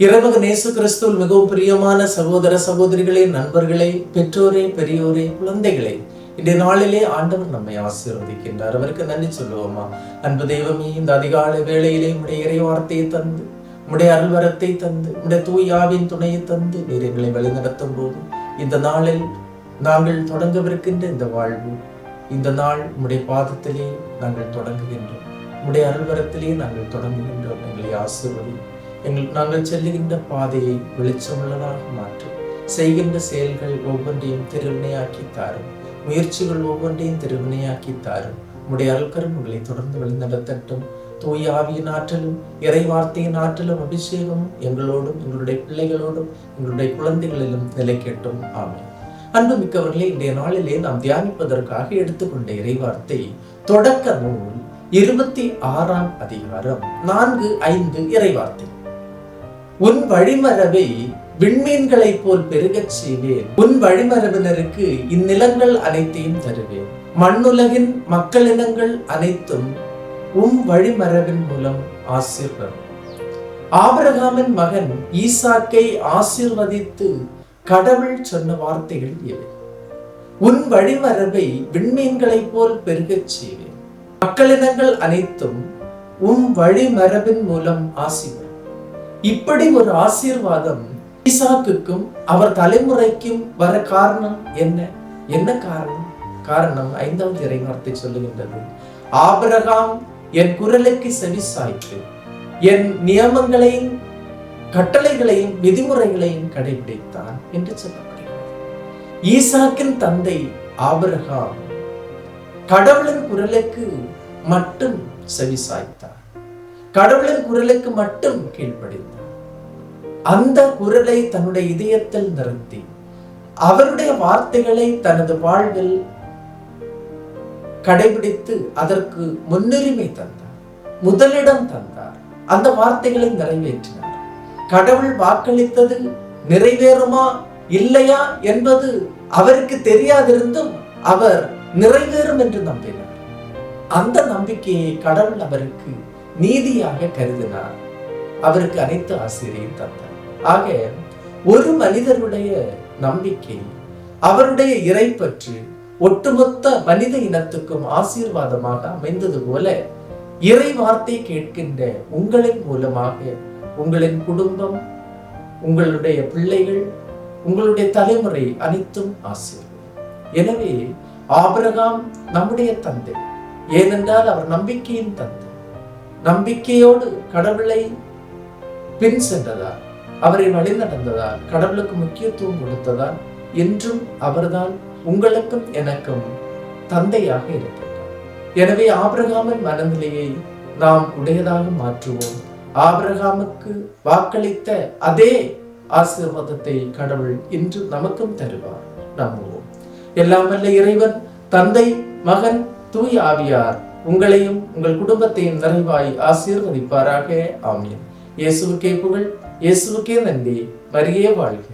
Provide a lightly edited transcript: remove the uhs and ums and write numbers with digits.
இறைமகன் இயேசு கிறிஸ்துவில் மிகவும் பிரியமான சகோதர சகோதரிகளே, நண்பர்களே, பெற்றோரே, பெரியோரே, குழந்தைகளே, இன்றைய நாளிலே ஆண்டவர் நம்மை ஆசீர்வதிக்கின்றார். அவருக்கு நன்றி சொல்லுவோமா? அன்பு தெய்வமே, இந்த அதிகாலை வேளையிலே உடைய இறை வார்த்தையை தந்து, உடைய அருள்வரத்தை தந்து, உடைய தூயாவின் துணையை தந்து நீர் எங்களை வழிநடத்தும் போது இந்த நாளில் நாங்கள் தொடங்கவிருக்கின்ற இந்த வாழ்வு, இந்த நாள் உடைய பாதத்திலே நாங்கள் தொடங்குகின்றோம். உடைய அருள்வரத்திலே நாங்கள் தொடங்குகின்றோம். எங்களை ஆசீர்வதி. நாங்கள் செல்லுகின்ற பாதையை வெளிச்சமுள்ளதாக மாற்றும். செய்கின்ற செயல்கள் ஒவ்வொன்றையும் திருவினையாக்கி தாரும். முயற்சிகள் ஒவ்வொன்றையும் திருவினையாக்கி தாரும். உடைய அருள்கரம் உங்களை தொடர்ந்து வழிநடத்தட்டும். தூய ஆவியின் ஆற்றலும் இறை வார்த்தையின் ஆற்றலும் அபிஷேகமும் எங்களோடும், எங்களுடைய பிள்ளைகளோடும், எங்களுடைய குழந்தைகளிலும் நிலைக்கட்டும். ஆமென். அன்பு மிக்கவர்களே, இன்றைய நாளிலே நாம் தியானிப்பதற்காக எடுத்துக்கொண்ட இறை வார்த்தை தொடக்க நூல் 26ஆம் அதிகாரம் 4-5 இறை வார்த்தை. உன் வழிமரபை விண்மீன்களைப் போல் பெருகச் செய்வேன். உன் வழிமரபினருக்கு இந்நிலங்கள் அனைத்தையும் தருவேன். மண்ணுலகின் மக்களினங்கள் அனைத்தும் வழிமரபின் மூலம் ஆசீர்வதிக்கும். ஆபிரகாமின் மகன் ஈசாக்கை ஆசீர்வதித்து கடவுள் சொன்ன வார்த்தைகள் இவை. உன் வழிமரபை விண்மீன்களைப் போல் பெருகச் செய்வேன். மக்களினங்கள் அனைத்தும் வழிமரபின் மூலம் ஆசீர்வதிக்கும். இப்படி ஒரு ஆசீர்வாதம் ஈசாக்குக்கும் அவர் தலைமுறைக்கும் வர காரணம் என்ன காரணம் 5வது இறை வார்த்தை சொல்லுகின்றது. ஆபிரகாம் என் குரலுக்கு செவிசாய்த்து என் நியமங்களையும் கட்டளைகளையும் விதிமுறைகளையும் கடைபிடித்தான் என்று சொல்லப்படுகிறது. ஈசாக்கின் தந்தை ஆபிரகாம் கடவுளின் குரலுக்கு மட்டும் செவிசாய்த்தார். கடவுளின் குரலுக்கு மட்டும் கீழ்ப்படிந்தார். அந்த குரலை தன்னுடைய இதயத்தில் நிறுத்தி அவருடைய வார்த்தைகளை தனது வாழ்வில் கடைபிடித்து அதற்கு முன்னுரிமை தந்தார், முதலிடம் தந்தார். அந்த வார்த்தைகளை நிறைவேற்றினார். கடவுள் வாக்களித்தது நிறைவேறுமா இல்லையா என்பது அவருக்கு தெரியாதிருந்தும் அவர் நிறைவேறும் என்று நம்பினார். அந்த நம்பிக்கையை கடவுள் அவருக்கு நீதியாக கருதினார். அவருக்கு அனைத்து ஆசிரியையும் தந்தார். ஆக ஒரு மனிதருடைய நம்பிக்கை, அவருடைய இறைப்பற்று ஒட்டுமொத்த மனித இனத்துக்கும் ஆசீர்வாதமாக அமைந்தது போல இறை வார்த்தை கேட்கின்ற உங்களின் மூலமாக உங்களின் குடும்பம், உங்களுடைய பிள்ளைகள், உங்களுடைய தலைமுறை அனைத்தும் ஆசீர்வாதம். எனவே ஆபிரகாம் நம்முடைய தந்தை. ஏனென்றால் அவர் நம்பிக்கையின் தந்தை. நம்பிக்கையோடு கடவுளை பின் சென்றதால், அவரை வழி நடந்ததால், கடவுளுக்கு முக்கியத்துவம் கொடுத்ததால் என்றும் அவர்தான் உங்களுக்கும் எனக்கும் தந்தையாக இருக்கின்றார். எனவே ஆபிரகாமின் மனநிலையை நாம் உடையதாக மாற்றுவோம். ஆபிரகாமுக்கு வாக்களித்த அதே ஆசீர்வாதத்தை கடவுள் இன்று நமக்கும் தருவார். நம்புவோம். எல்லாம் வல்ல இறைவன், தந்தை, மகன், தூய ஆவியார் உங்களையும் உங்கள் குடும்பத்தையும் நிறைவாய் ஆசீர்வதிப்பாராக. ஆமீன். இயேசுவுக்கே புகழ், இயேசுவுக்கே நன்றி. மரியே வாழ்க.